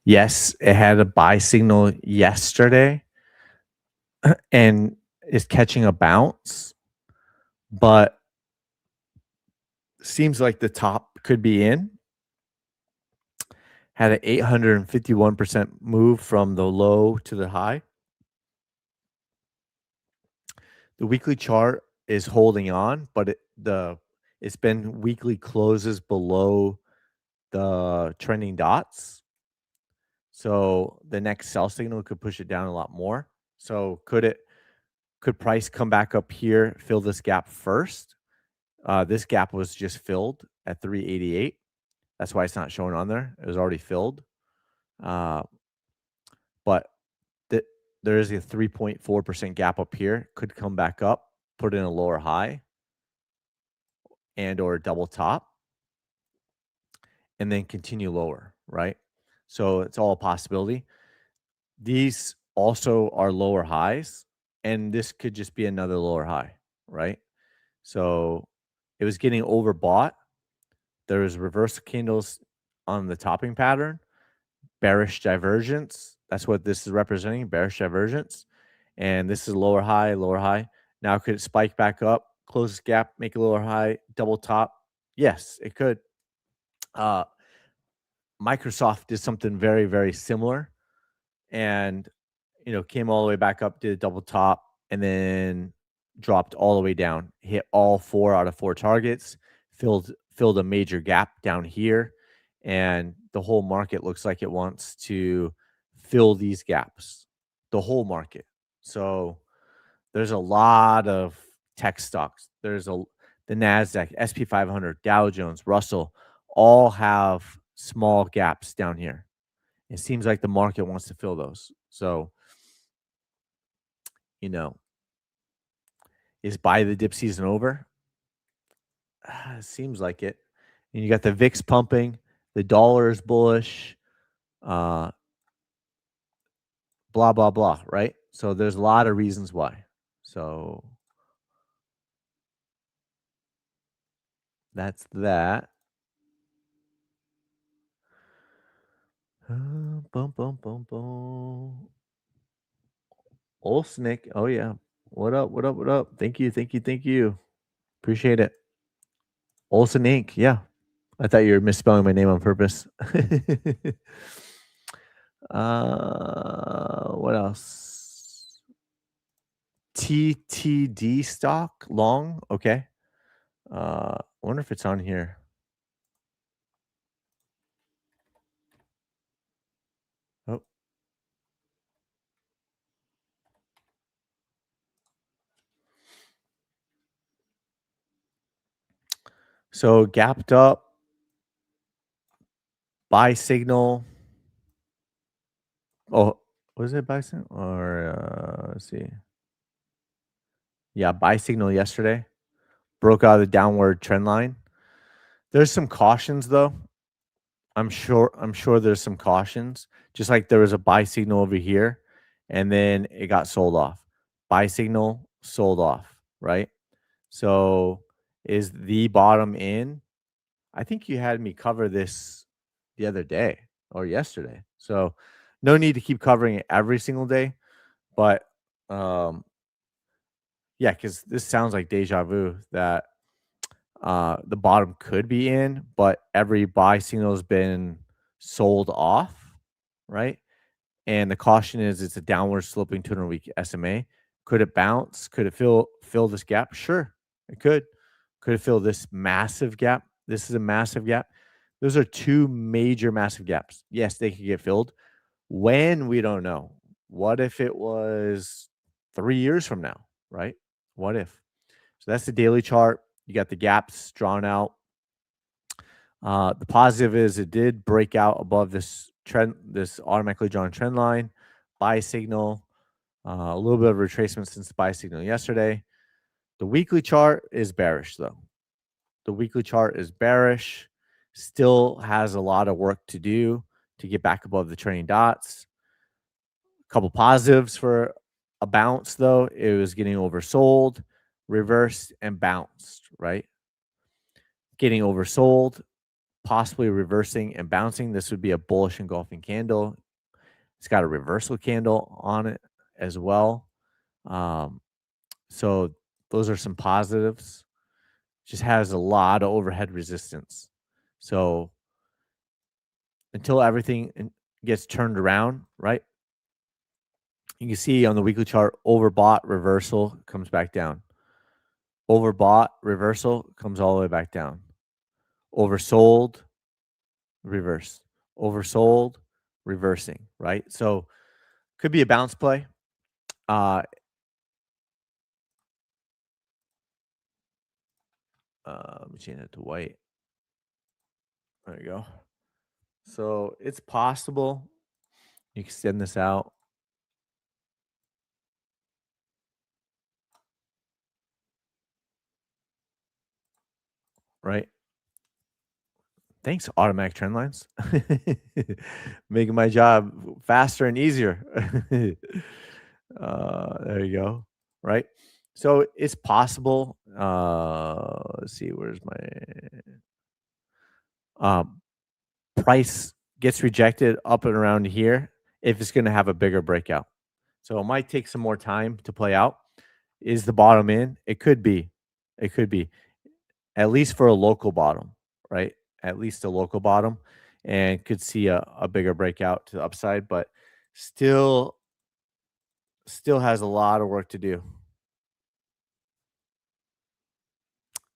yes, it had a buy signal yesterday and is catching a bounce, but seems like the top could be in. Had an 851% move from the low to the high. The weekly chart is holding on, but it's been weekly closes below the trending dots. So the next sell signal could push it down a lot more. So could price come back up here, fill this gap first? This gap was just filled at 388. That's why it's not showing on there. It was already filled. Uh, but th- there is a 3.4% gap up here. Could come back up, put in a lower high and or double top, and then continue lower, right? So it's all a possibility. These also are lower highs, and this could just be another lower high, right? So it was getting overbought. There was reversal candles on the topping pattern, bearish divergence. That's what this is representing, bearish divergence. And this is lower high, lower high. Now could it spike back up, close this gap, make a lower high, double top? Yes, it could. Uh, Microsoft did something very, very similar, and came all the way back up, did a double top, and then dropped all the way down. Hit all 4 out of 4 targets, filled a major gap down here, and the whole market looks like it wants to fill these gaps. The whole market. So there's a lot of tech stocks. The Nasdaq, SP 500, Dow Jones, Russell, all have small gaps down here. It seems like the market wants to fill those. So, you know, is buy the dip season over? Seems like it. And you got the VIX pumping, the dollar is bullish, uh, blah, blah, blah, right? So there's a lot of reasons why. So that's that. Boom, boom, boom, boom. Olsnick. Oh, yeah. What up? What up? What up? Thank you. Thank you. Thank you. Appreciate it. Olsen Inc. Yeah. I thought you were misspelling my name on purpose. What else? TTD stock long. Okay. I wonder if it's on here. Oh. So gapped up. Buy signal. Oh, was it buy signal? Or let's see. Yeah, buy signal yesterday. Broke out of the downward trend line. There's some cautions though. I'm sure there's some cautions. Just like there was a buy signal over here, and then it got sold off. Buy signal, sold off, right? So is the bottom in? I think you had me cover this the other day or yesterday. So no need to keep covering it every single day. But yeah, because this sounds like deja vu that the bottom could be in, but every buy signal has been sold off, right? And the caution is it's a downward sloping 200-week SMA. Could it bounce? Could it fill this gap? Sure, it could. Could it fill this massive gap? This is a massive gap. Those are two major massive gaps. Yes, they could get filled. When, we don't know. What if it was 3 years from now, right? What if? So that's the daily chart. You got the gaps drawn out. The positive is it did break out above this trend, this automatically drawn trend line, buy signal, a little bit of retracement since the buy signal yesterday. The weekly chart is bearish though. The weekly chart is bearish, still has a lot of work to do to get back above the trailing dots. A couple positives for a bounce though. It was getting oversold, reversed, and bounced, right? getting oversold, possibly reversing and bouncing. This would be a bullish engulfing candle. It's got a reversal candle on it as well. Um, so those are some positives. Just has a lot of overhead resistance. So until everything gets turned around, right? You can see on the weekly chart, overbought, reversal, comes back down. Overbought, reversal, comes all the way back down. Oversold, reverse. Oversold, reversing, right? So could be a bounce play. Let me change it to white. There you go. So it's possible you can send this out. Right? Thanks, automatic trend lines. Making my job faster and easier. There you go. Right? So it's possible. Let's see, where's my um, price gets rejected up and around here if it's going to have a bigger breakout. So it might take some more time to play out. Is the bottom in? It could be. It could be. At least for a local bottom, right? At least a local bottom, and could see a bigger breakout to the upside, but still has a lot of work to do.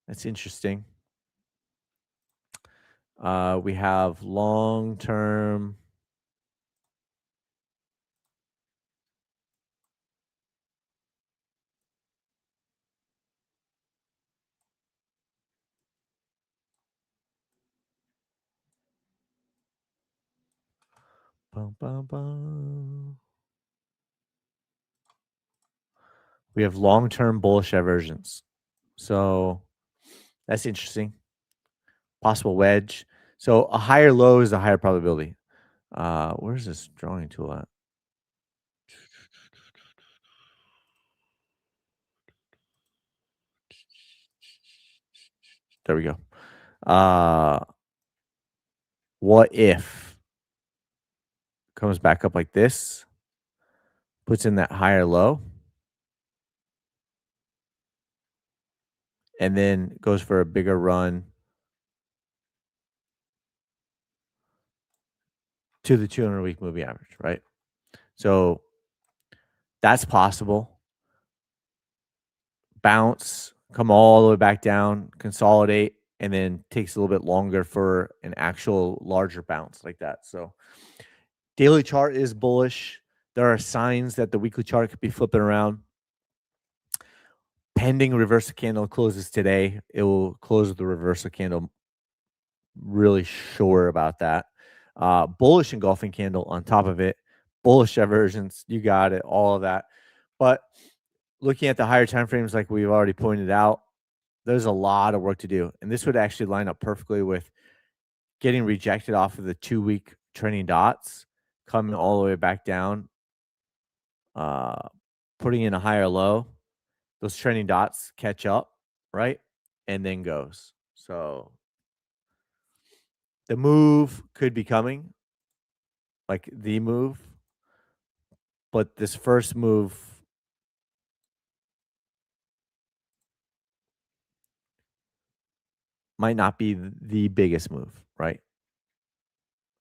That's interesting. We have long term. Bum, bum, bum. We have long term bullish divergence. So that's interesting. Possible wedge. So a higher low is a higher probability. Where's this drawing tool at? There we go. What if comes back up like this, puts in that higher low, and then goes for a bigger run to the 200-week moving average, right? So that's possible. Bounce, come all the way back down, consolidate, and then takes a little bit longer for an actual larger bounce like that. So daily chart is bullish. There are signs that the weekly chart could be flipping around. Pending reversal candle closes today. It will close with the reversal candle. Really sure about that. Bullish engulfing candle on top of it. Bullish divergence. You got it. All of that. But looking at the higher time frames, like we've already pointed out, there's a lot of work to do. And this would actually line up perfectly with getting rejected off of the 2-week trending dots, coming all the way back down, putting in a higher low. Those trending dots catch up, right? And then goes. So the move could be coming, like the move, but this first move might not be the biggest move, right?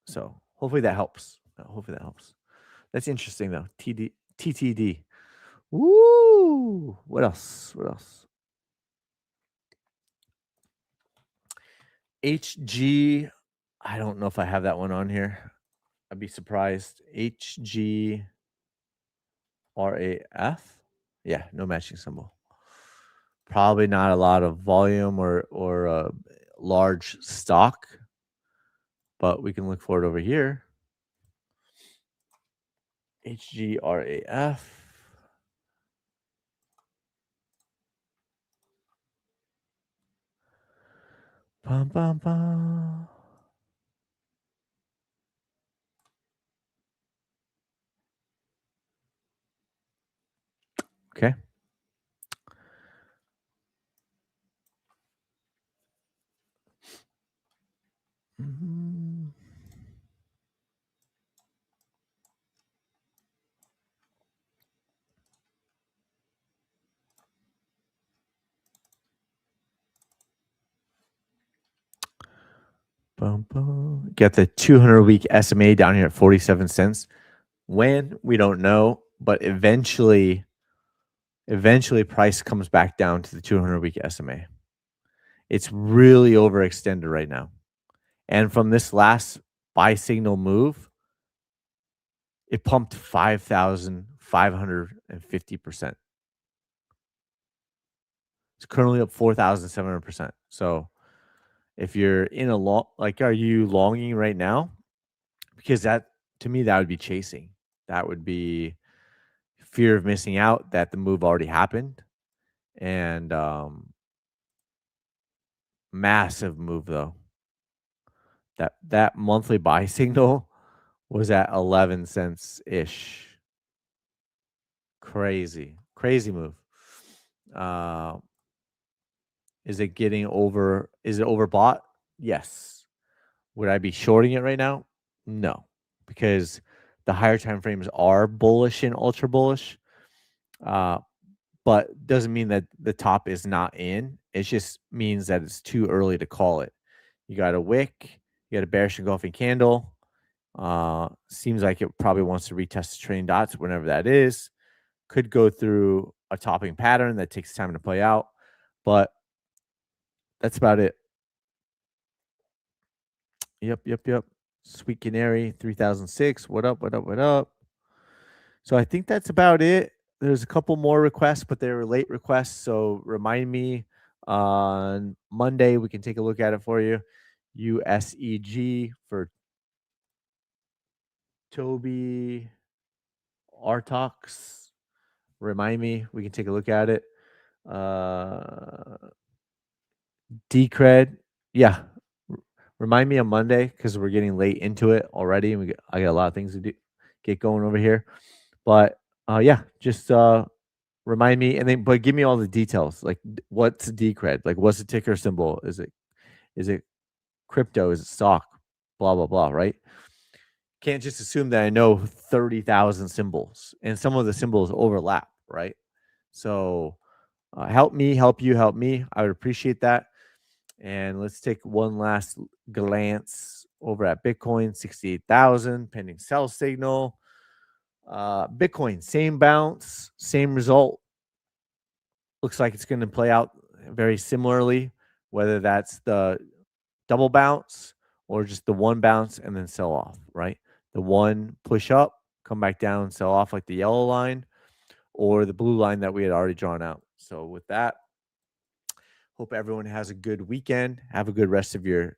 So hopefully that helps. Hopefully that helps. That's interesting though. TTD. Woo! What else? What else? HG. I don't know if I have that one on here. I'd be surprised. HGRAF. Yeah, no matching symbol. Probably not a lot of volume or a large stock, but we can look for it over here. HGRAF. Bum, bum, bum. Okay. Get the 200-week SMA down here at 47 cents. When? We don't know, but eventually price comes back down to the 200-week SMA. It's really overextended right now. And from this last buy signal move, it pumped 5,550%. It's currently up 4,700%. So if you're in a long, like, are you longing right now? Because that, to me, that would be chasing. That would be fear of missing out that the move already happened. And massive move though. That monthly buy signal was at 11 cents ish. Crazy move. Uh, is it getting over? Is it overbought? Yes. Would I be shorting it right now? No, because the higher time frames are bullish and ultra bullish. But doesn't mean that the top is not in. It just means that it's too early to call it. You got a wick, you got a bearish engulfing candle. Seems like it probably wants to retest the trailing dots whenever that is. Could go through a topping pattern that takes time to play out, but that's about it. Yep. Sweet Canary 3006. What up? So I think that's about it. There's a couple more requests, but they were late requests. So remind me on Monday. We can take a look at it for you. USEG for Toby Artox. Remind me. We can take a look at it. Decred. Yeah. Remind me on Monday because we're getting late into it already. And I got a lot of things to get going over here. But yeah, just remind me, and then but give me all the details. Like, what's Decred? Like, what's the ticker symbol? Is it crypto? Is it stock? Blah blah blah. Right? Can't just assume that I know 30,000 symbols, and some of the symbols overlap. Right? So help me, help you, help me. I would appreciate that. And let's take one last glance over at Bitcoin, 68,000 pending sell signal. Bitcoin, same bounce, same result. Looks like it's going to play out very similarly, whether that's the double bounce or just the one bounce and then sell off, right? The one push up, come back down, sell off like the yellow line or the blue line that we had already drawn out. So with that, hope everyone has a good weekend. Have a good rest of your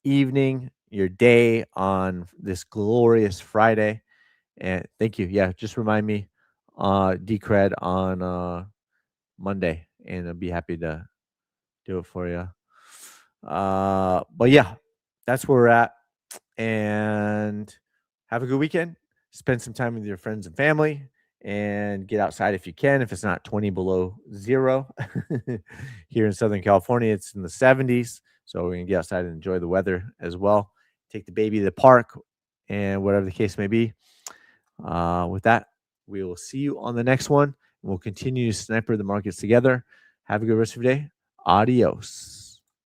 evening, your day on this glorious Friday. And thank you. Yeah, just remind me Decred on Monday, and I'll be happy to do it for you. But yeah, that's where we're at. And have a good weekend. Spend some time with your friends and family and get outside if you can. If it's not 20 below zero here in Southern California, it's in the 70s. So we're going to get outside and enjoy the weather as well. Take the baby to the park and whatever the case may be. With that, we will see you on the next one. We'll continue to sniper the markets together. Have a good rest of your day. Adios.